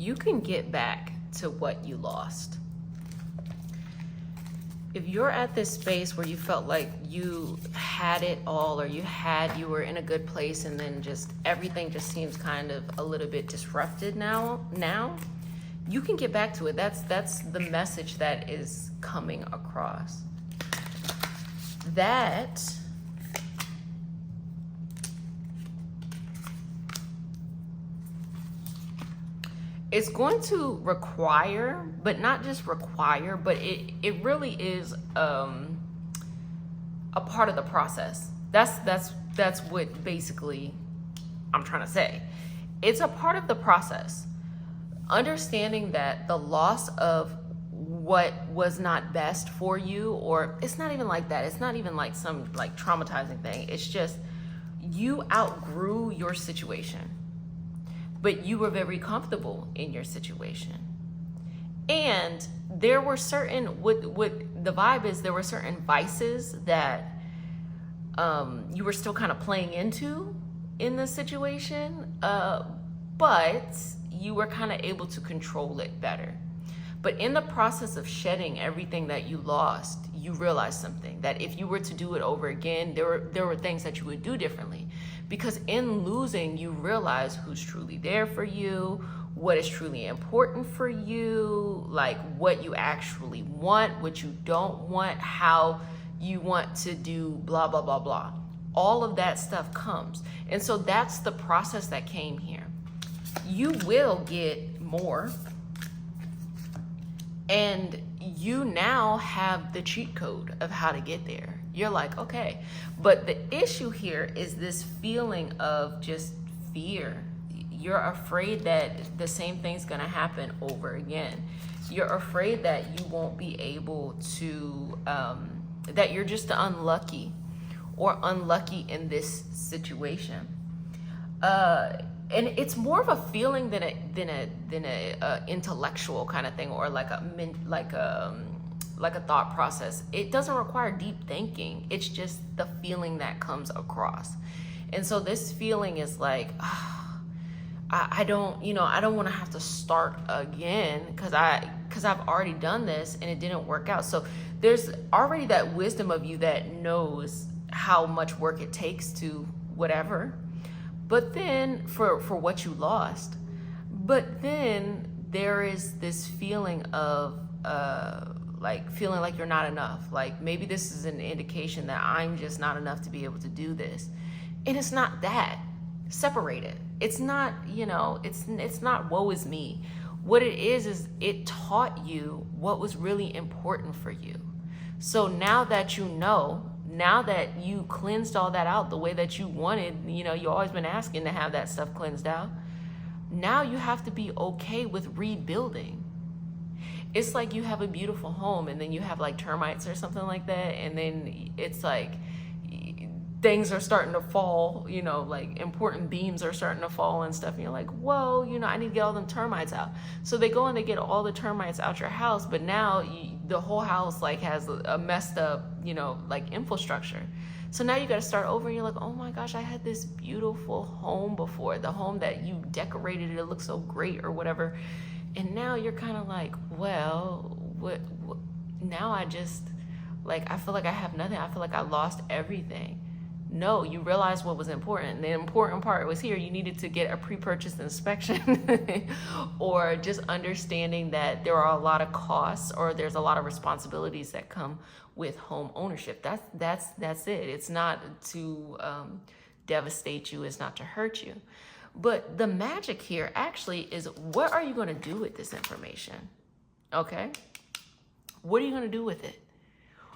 you can get back to what you lost. If you're at this space where you felt like you had it all, or you were in a good place, and then just everything just seems kind of a little bit disrupted now you can get back to it. That's the message that is coming across. That it's going to require, but not just require, but it really is a part of the process. That's what basically I'm trying to say. It's a part of the process. Understanding that the loss of what was not best for you, or it's not even like that. It's not even like some like traumatizing thing. It's just you outgrew your situation, but you were very comfortable in your situation. And there were certain, what the vibe is, there were certain vices that you were still kind of playing into in the situation, but you were kind of able to control it better. But in the process of shedding everything that you lost, you realized something, that if you were to do it over again, there were things that you would do differently. Because in losing, you realize who's truly there for you, what is truly important for you, like what you actually want, what you don't want, how you want to do blah, blah, blah, blah. All of that stuff comes. And so that's the process that came here. You will get more. And you now have the cheat code of how to get there. You're like, okay. But the issue here is this feeling of just fear. You're afraid that the same thing's gonna happen over again. You're afraid that you won't be able to, that you're just unlucky or unlucky in this situation. And it's more of a feeling than a intellectual kind of thing, or like a thought process. It doesn't require deep thinking. It's just the feeling that comes across. And so this feeling is like, I don't want to have to start again because I've already done this and it didn't work out. So there's already that wisdom of you that knows how much work it takes to whatever. But then for what you lost, but then there is this feeling of like feeling like you're not enough. Like maybe this is an indication that I'm just not enough to be able to do this. And it's not that. Separate it. It's not, it's not woe is me. What it is it taught you what was really important for you. So now that you know, now that you cleansed all that out the way that you wanted, you've always been asking to have that stuff cleansed out. Now you have to be okay with rebuilding. It's like you have a beautiful home and then you have like termites or something like that. And then it's like things are starting to fall, like important beams are starting to fall and stuff. And you're like, whoa, I need to get all them termites out. So they go and they get all the termites out your house. But now the whole house like has a messed up, like infrastructure. So now you got to start over and you're like, oh my gosh, I had this beautiful home before, the home that you decorated, it looked so great or whatever. And now you're kind of like, well, what now I just like, I feel like I have nothing. I feel like I lost everything. No, you realized what was important. And the important part was here. You needed to get a pre-purchase inspection or just understanding that there are a lot of costs or there's a lot of responsibilities that come with home ownership. That's it. It's not to devastate you. It's not to hurt you. But the magic here actually is, what are you going to do with this information? Okay? What are you going to do with it?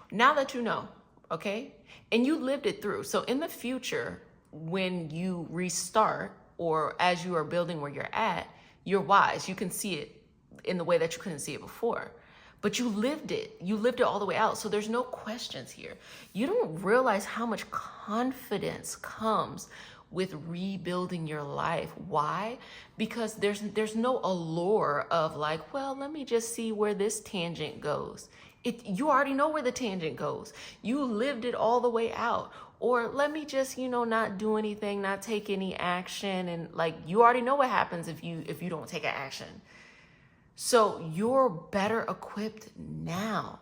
Now that you know, okay? And you lived it through. So in the future, when you restart or as you are building where you're at, you're wise. You can see it in the way that you couldn't see it before. But you lived it. You lived it all the way out. So there's no questions here. You don't realize how much confidence comes with rebuilding your life. Why? Because there's no allure of like, well, let me just see where this tangent goes. You already know where the tangent goes. You lived it all the way out. Or let me just, not do anything, not take any action. And like, you already know what happens if you don't take an action. So you're better equipped now.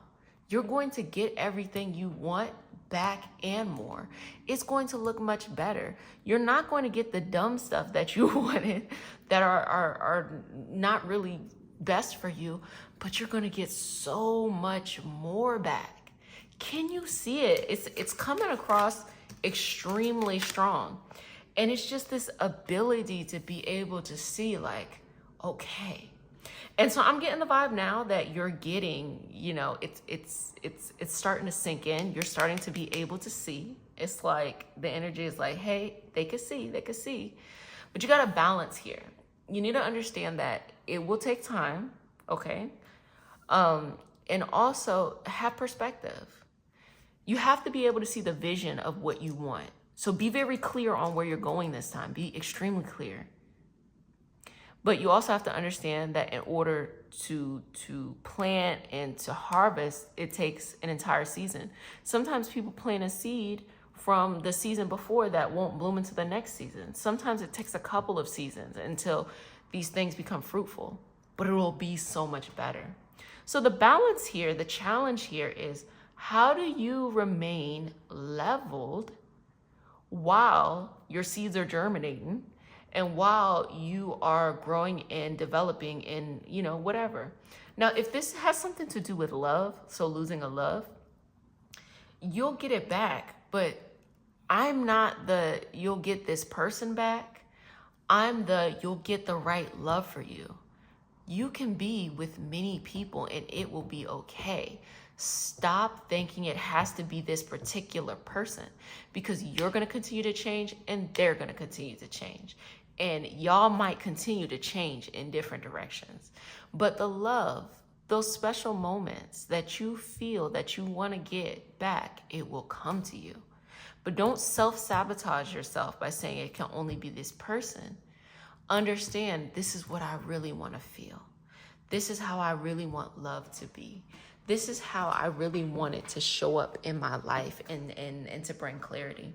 You're going to get everything you want back and more. It's going to look much better. You're not going to get the dumb stuff that you wanted that are not really best for you, but you're going to get so much more back. Can you see it? It's coming across extremely strong. And it's just this ability to be able to see like, okay. And so I'm getting the vibe now that you're getting, it's starting to sink in. You're starting to be able to see. It's like the energy is like, hey, they could see. But you got to balance here. You need to understand that it will take time, okay? And also have perspective. You have to be able to see the vision of what you want. So be very clear on where you're going this time. Be extremely clear. But you also have to understand that in order to plant and to harvest, it takes an entire season. Sometimes people plant a seed from the season before that won't bloom into the next season. Sometimes it takes a couple of seasons until these things become fruitful, but it will be so much better. So the balance here, the challenge here is, how do you remain leveled while your seeds are germinating and while you are growing and developing in, whatever. Now, if this has something to do with love, so losing a love, you'll get it back, but I'm not the you'll get this person back. I'm the you'll get the right love for you. You can be with many people and it will be okay. Stop thinking it has to be this particular person, because you're going to continue to change and they're going to continue to change. And y'all might continue to change in different directions. But the love, those special moments that you feel that you want to get back, it will come to you. But don't self-sabotage yourself by saying it can only be this person. Understand, this is what I really want to feel. This is how I really want love to be. This is how I really want it to show up in my life and to bring clarity.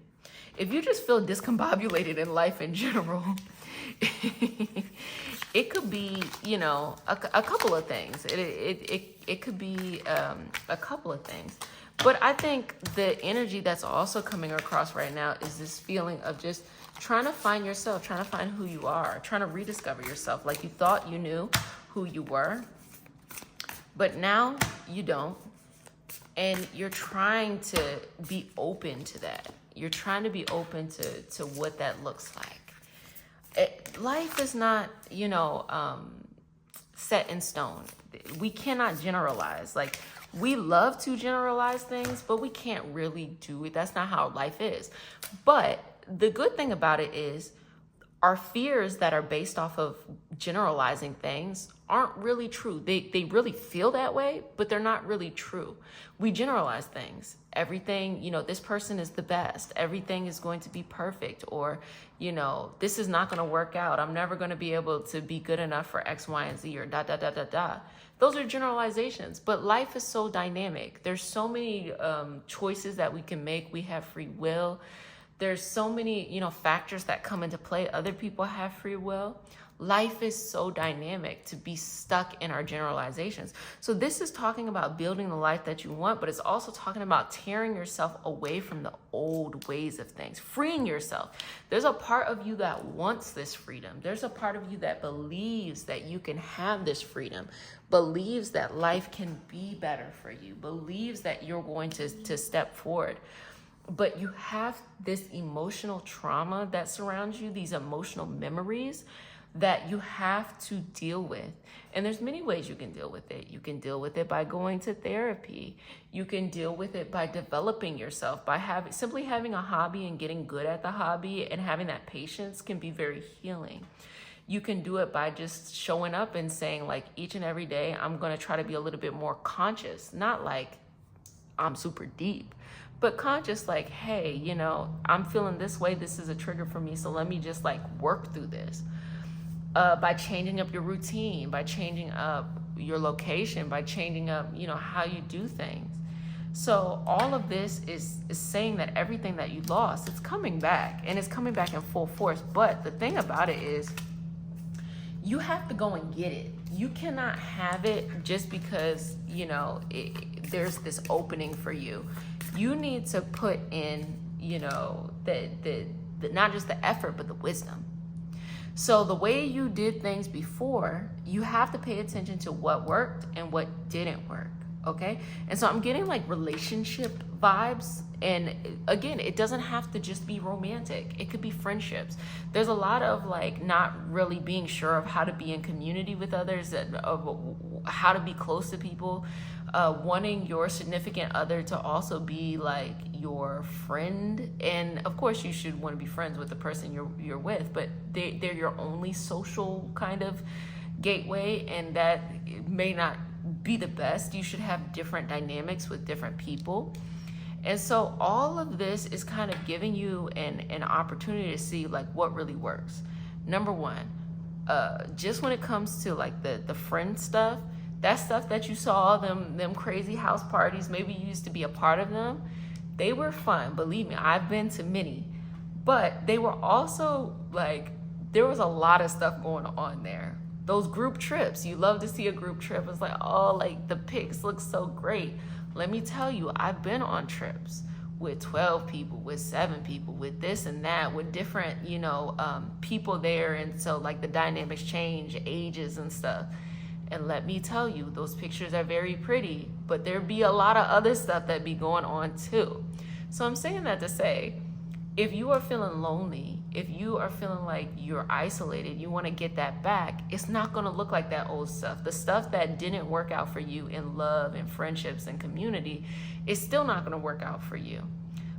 If you just feel discombobulated in life in general, it could be, a couple of things. It could be a couple of things. But I think the energy that's also coming across right now is this feeling of just trying to find yourself, trying to find who you are, trying to rediscover yourself. Like you thought you knew who you were, but now you don't. And you're trying to be open to that. You're trying to be open to what that looks like. Life is not, set in stone. We cannot generalize. Like, we love to generalize things, but we can't really do it. That's not how life is. But the good thing about it is our fears that are based off of generalizing things aren't really true. They really feel that way, but they're not really true. We generalize things. Everything, this person is the best. Everything is going to be perfect. Or, this is not going to work out. I'm never going to be able to be good enough for X, Y, and Z, or ... Those are generalizations, but life is so dynamic. There's so many choices that we can make. We have free will. There's so many, factors that come into play. Other people have free will. Life is so dynamic to be stuck in our generalizations. So this is talking about building the life that you want, but it's also talking about tearing yourself away from the old ways of things, freeing yourself. There's a part of you that wants this freedom. There's a part of you that believes that you can have this freedom, believes that life can be better for you, believes that you're going to step forward. But you have this emotional trauma that surrounds you, these emotional memories that you have to deal with. And there's many ways you can deal with it. You can deal with it by going to therapy. You can deal with it by developing yourself, by simply having a hobby and getting good at the hobby, and having that patience can be very healing. You can do it by just showing up and saying, like, each and every day, I'm going to try to be a little bit more conscious, not like I'm super deep, but conscious, like, hey, I'm feeling this way. This is a trigger for me. So let me just work through this. By changing up your routine, by changing up your location, by changing up, how you do things. So all of this is saying that everything that you lost, it's coming back, and it's coming back in full force. But the thing about it is, you have to go and get it. You cannot have it just because, there's this opening for you. You need to put in, the not just the effort, but the wisdom. So the way you did things before, you have to pay attention to what worked and what didn't work. Okay. And so I'm getting like relationship vibes. And again, it doesn't have to just be romantic. It could be friendships. There's a lot of like not really being sure of how to be in community with others, of how to be close to people, wanting your significant other to also be like your friend. And of course you should want to be friends with the person you're with, but they're your only social kind of gateway, and that may not be the best. You should have different dynamics with different people. And so all of this is kind of giving you an opportunity to see like what really works. Number one, just when it comes to like the friend stuff, that stuff that you saw, them crazy house parties, maybe you used to be a part of them, they were fun. Believe me, I've been to many, but they were also like, there was a lot of stuff going on there. Those group trips, you love to see a group trip. It's like, oh, like the pics look so great. Let me tell you, I've been on trips with 12 people, with 7 people, with this and that, with different, people there. And so like the dynamics change, ages and stuff. And let me tell you, those pictures are very pretty, but there be a lot of other stuff that be going on too. So I'm saying that to say, if you are feeling lonely, if you are feeling like you're isolated, you want to get that back, it's not going to look like that old stuff. The stuff that didn't work out for you in love and friendships and community is still not going to work out for you.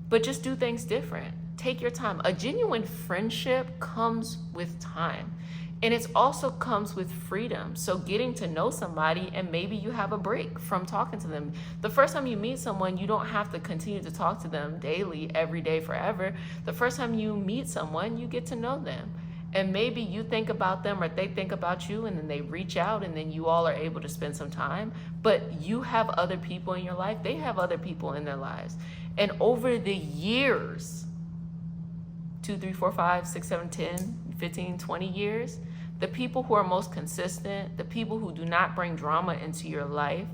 But just do things different. Take your time. A genuine friendship comes with time. And it also comes with freedom. So getting to know somebody, and maybe you have a break from talking to them. The first time you meet someone, you don't have to continue to talk to them daily, every day, forever. The first time you meet someone, you get to know them. And maybe you think about them or they think about you, and then they reach out, and then you all are able to spend some time. But you have other people in your life. They have other people in their lives. And over the years, 2, 3, 4, 5, 6, 7, 10, 15, 20 years, the people who are most consistent, the people who do not bring drama into your life,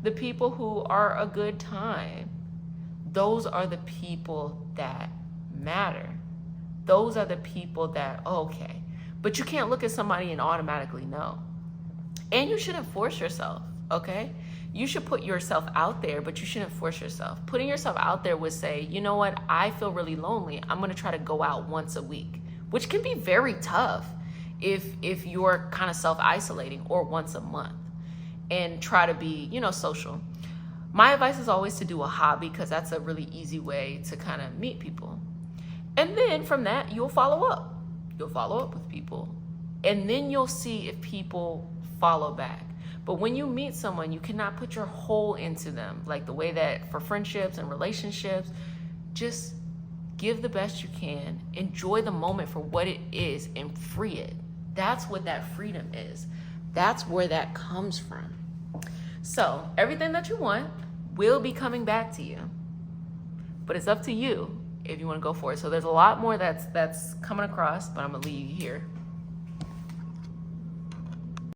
the people who are a good time, those are the people that matter. Those are the people that, okay. But you can't look at somebody and automatically know. And you shouldn't force yourself, okay? You should put yourself out there, but you shouldn't force yourself. Putting yourself out there would say, you know what, I feel really lonely. I'm gonna try to go out once a week, which can be very tough if you're kind of self-isolating, or once a month, and try to be, social. My advice is always to do a hobby, because that's a really easy way to kind of meet people. And then from that, you'll follow up. You'll follow up with people. And then you'll see if people follow back. But when you meet someone, you cannot put your whole into them. Like the way that for friendships and relationships, just give the best you can. Enjoy the moment for what it is and free it. That's what that freedom is. That's where that comes from. So everything that you want will be coming back to you. But it's up to you if you want to go for it. So there's a lot more that's coming across, but I'm going to leave you here.